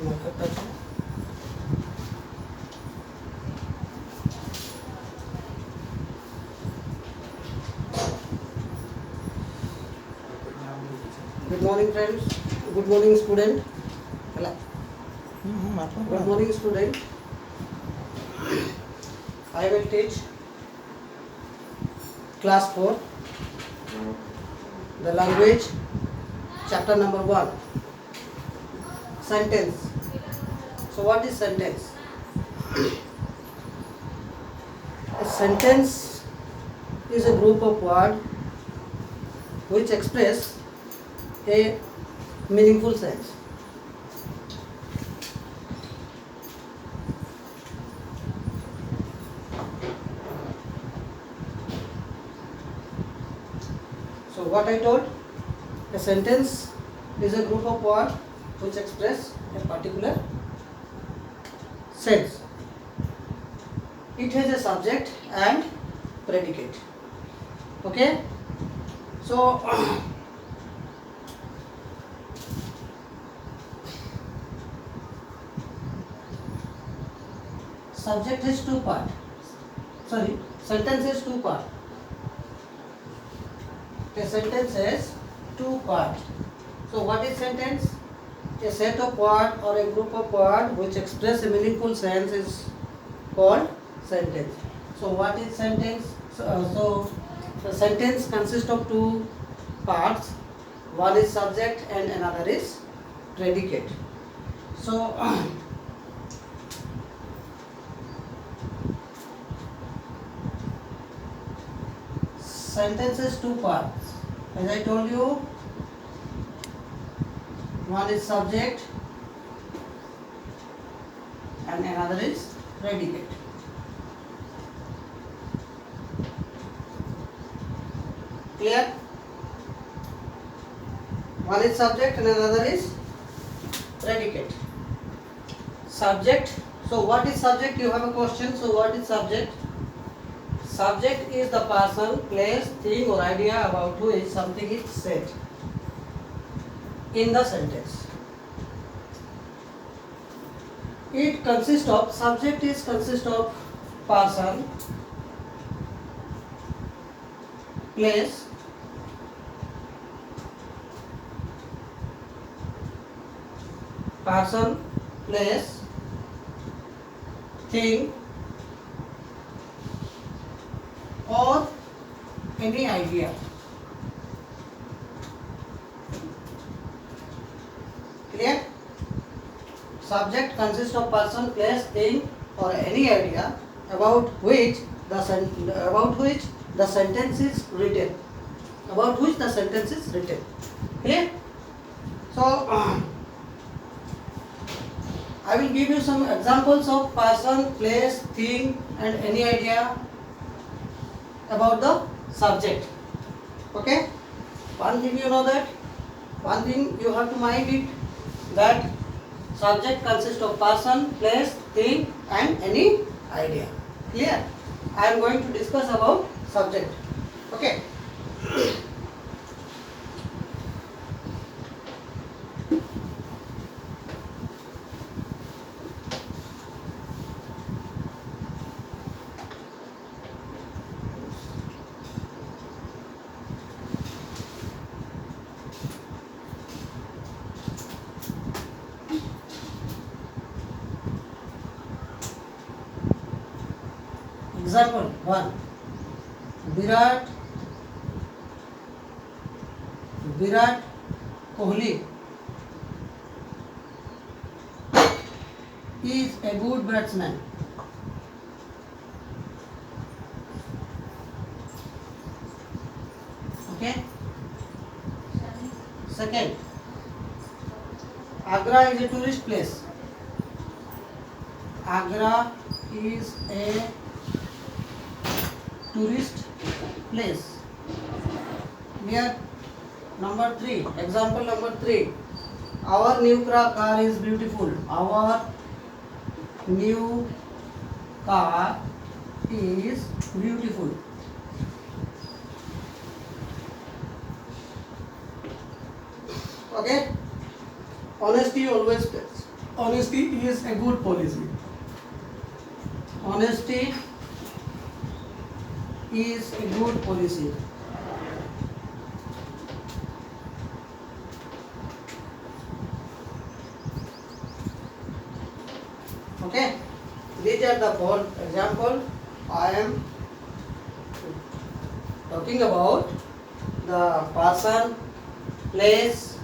Good morning, friends. Good morning, student. Good morning, student. I will teach class 4, the language, chapter number 1, sentence. So what is sentence? A sentence is a group of words which express a meaningful sense. So what I told, a sentence is a group of words which express a particular sense. It has a subject and predicate. Okay? So subject is two part. Sorry, sentence is two part. A sentence has two parts. So what is sentence? A set of words or a group of words which express a meaningful sense is called sentence. So what is sentence? So the sentence consists of two parts. One is subject and another is predicate. So sentence is two parts. As I told you, one is subject and another is predicate. Clear? One is subject and another is predicate. Subject. So what is subject? You have a question. So what is subject? Subject is the person, place, thing or idea about which something is said in the sentence. It consists of, subject is consist of person, place, person, place, thing or any idea. Clear? Subject consists of person, place, thing or any idea about which the sentence is written. About which the sentence is written. Clear? So I will give you some examples of person, place, thing and any idea about the subject. Okay? One thing you know that, one thing you have to mind it, that subject consists of person, place, thing and any idea. Clear? I am going to discuss about subject. Okay? Example 1. Virat Kohli is a good batsman. Okay? Second, Agra is a tourist place. Agra is a tourist place. Here, number 3, example number 3. Our new car is beautiful. Our new car is beautiful. Okay? Honesty always pays. Honesty is a good policy. Honesty is a good policy. Okay, these are the four example. I am talking about the person, place,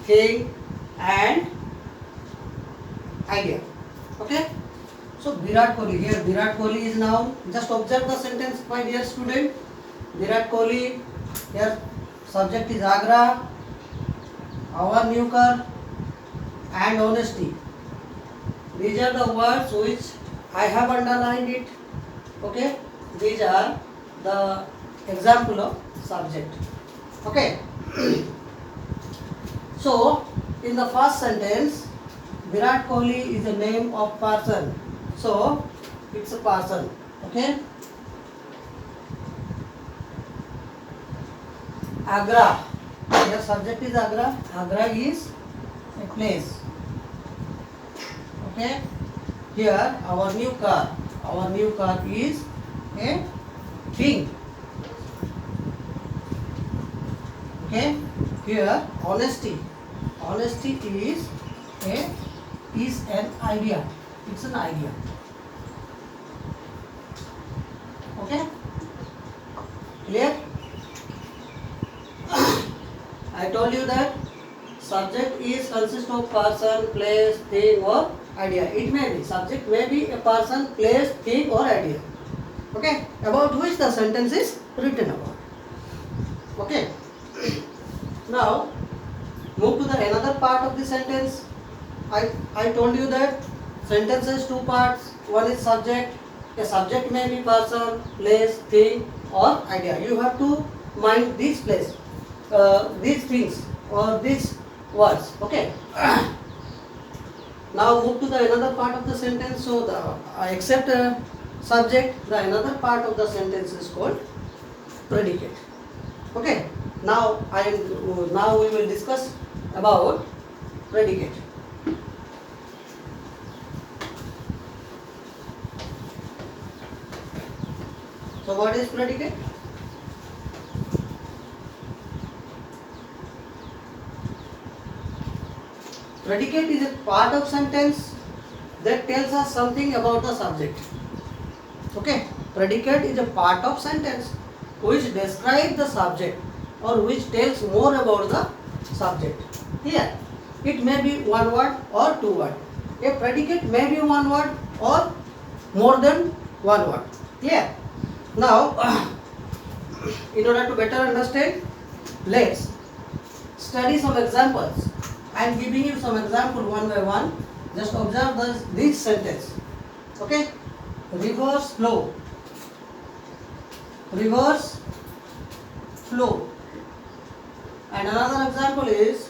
thing, and idea. Okay. So Virat Kohli, here Virat Kohli is noun. Just observe the sentence, my dear student. Virat Kohli, here subject is Agra, our new car, and honesty. These are the words which I have underlined it. Okay, these are the example of subject. Okay. So in the first sentence, Virat Kohli is the name of person. So it's a person. Okay. Agra. Your subject is Agra. Agra is a place. Okay. Here our new car. Our new car is a thing. Okay. Here honesty. Honesty is an idea. It's an idea. Okay. Clear? I told you that subject is consist of person, place, thing, or idea. It may be subject may be a person, place, thing, or idea. Okay. About which the sentence is written about. Okay. Now move to the another part of the sentence. I told you that sentence has two parts. One is subject. A subject may be person, place, thing, or idea. You have to mind these place, these things or these words. Okay. Now move to the another part of the sentence. So except subject, the another part of the sentence is called predicate. Okay. Now now we will discuss about predicate. So what is predicate? Predicate is a part of sentence that tells us something about the subject. Okay. Predicate is a part of sentence which describes the subject or which tells more about the subject. Here, it may be one word or two words. A predicate may be one word or more than one word. Here, now, in order to better understand, let's study some examples. I am giving you some example one by one. Just observe this sentence. Okay? Reverse flow. Reverse flow. And another example is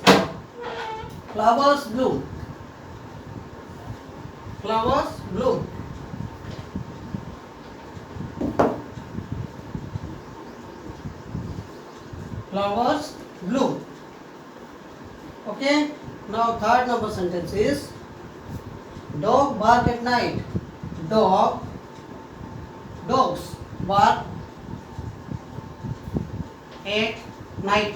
flowers bloom. Flowers bloom. Flowers bloom. Okay. Now third number sentence is dog bark at night. Dogs bark at night.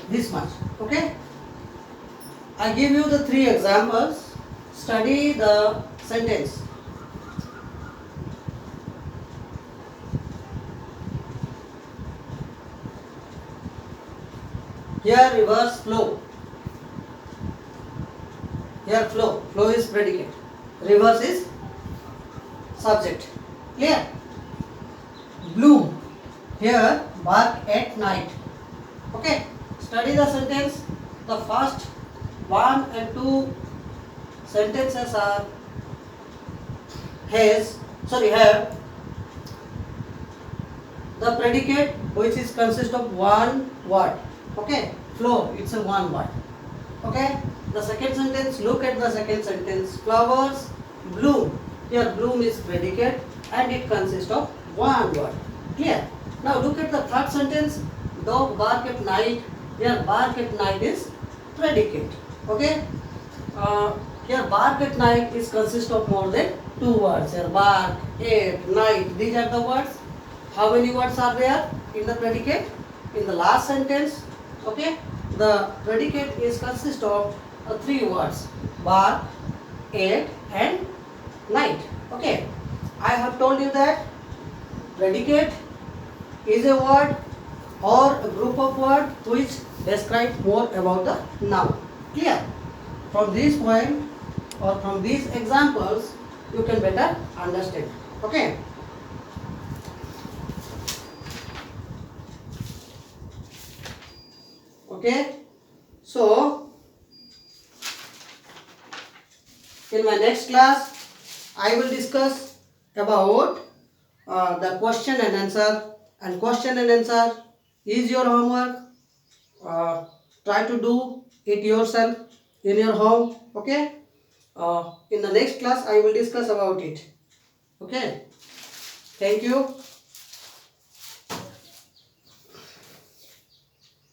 This much. Okay. I give you the three examples. Study the sentence. Here reverse flow. Here flow. Flow is predicate. Reverse is subject. Clear? Bloom. Here bark at night. Okay. Study the sentence. The first one and two sentences are have the predicate which is consist of one word. Okay, flow, it's a one word. Okay, the second sentence, look at the second sentence. Flowers bloom. Here bloom is predicate and it consists of one word. Clear? Now look at the third sentence. Dog bark at night. Here bark at night is predicate. Okay. Here bark at night is consist of more than 2 words. Here bark, at night, these are the words. How many words are there in the predicate? In the last sentence, okay, the predicate is consist of 3 words: bark, at, and night. Okay, I have told you that predicate is a word or a group of words which describe more about the noun. Clear? From this point or from these examples, you can better understand. Okay. Okay. So, in my next class, I will discuss about the question and answer. And question and answer is your homework. Try to do it yourself in your home. Okay. In the next class, I will discuss about it. Okay. Thank you.